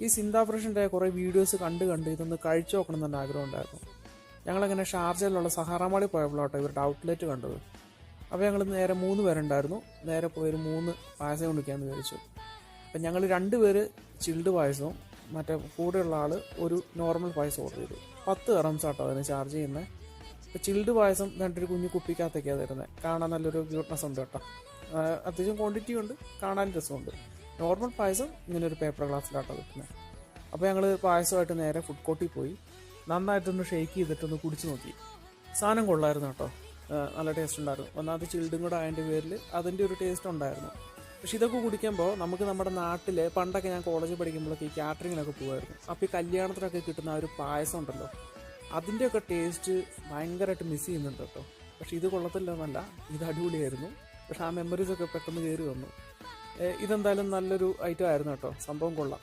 ഈ സിന്താ ഫ്രഷിൻ്റെ കുറേ വീഡിയോസ് കണ്ട് ഇതൊന്ന് കഴിച്ചു നോക്കണം എന്നെ ആഗ്രഹം ഉണ്ടായിരുന്നു. ഞങ്ങളങ്ങനെ ഷാർജയിലുള്ള സഹാറാമാളി പോയപ്പോഴാട്ടോ ഇവരുടെ ഔട്ട്ലെറ്റ് കണ്ടത്. അപ്പോൾ ഞങ്ങൾ നേരെ 3 പേരുണ്ടായിരുന്നു. നേരെ പോയൊരു 3 പായസം കുടിക്കാമെന്ന് വിചാരിച്ചു. അപ്പം ഞങ്ങൾ 2 പേര് ചിൽഡ് പായസവും മറ്റേ കൂടെയുള്ള ആൾ ഒരു നോർമൽ പായസം ഓർഡർ ചെയ്തു. 10 ദിർഹംസാട്ടോ അതിന് ചാർജ് ചെയ്യുന്നത്. ഇപ്പോൾ ചിൽഡ് പായസം രണ്ടൊരു കുഞ്ഞു കുപ്പിക്കകത്തൊക്കെയാണ് തരുന്നത്. കാണാൻ നല്ലൊരു ക്യൂട്ട്നെസ് ഉണ്ട് കേട്ടോ. അത്യാവശ്യം ക്വാണ്ടിറ്റി ഉണ്ട്, കാണാൻ രസമുണ്ട്. നോർമൽ പായസം ഇങ്ങനെ ഒരു പേപ്പർ ഗ്ലാസ്സിലാട്ടോ കിട്ടുന്നത്. അപ്പോൾ ഞങ്ങൾ പായസമായിട്ട് നേരെ ഫുഡ് കോർട്ടിൽ പോയി നന്നായിട്ടൊന്ന് ഷെയ്ക്ക് ചെയ്തിട്ടൊന്ന് കുടിച്ച് നോക്കി. സാധനം കൊള്ളായിരുന്നു കേട്ടോ. നല്ല ടേസ്റ്റ് ഉണ്ടായിരുന്നു. ഒന്നാമത് ചിൽഡും കൂടെ അതിൻ്റെ പേരിൽ അതിൻ്റെ ഒരു ടേസ്റ്റ് ഉണ്ടായിരുന്നു. പക്ഷെ ഇതൊക്കെ കുടിക്കുമ്പോൾ നമുക്ക് നമ്മുടെ നാട്ടിൽ പണ്ടൊക്കെ ഞാൻ കോളേജിൽ പഠിക്കുമ്പോഴൊക്കെ ഈ കാറ്ററിങ്ങിനൊക്കെ പോകുമായിരുന്നു. അപ്പോൾ ഈ കല്യാണത്തിനൊക്കെ കിട്ടുന്ന ആ ഒരു പായസം ഉണ്ടല്ലോ, അതിൻ്റെയൊക്കെ ടേസ്റ്റ് ഭയങ്കരമായിട്ട് മിസ് ചെയ്യുന്നുണ്ട് കേട്ടോ. പക്ഷെ ഇത് കൊള്ളത്തില്ലെന്നല്ല, ഇത് അടിപൊളിയായിരുന്നു. പക്ഷെ ആ മെമ്മറീസൊക്കെ പെട്ടെന്ന് കയറി വന്നു. ഇതെന്തായാലും നല്ലൊരു ഐറ്റം ആയിരുന്നു കേട്ടോ. സംഭവം കൊള്ളാം.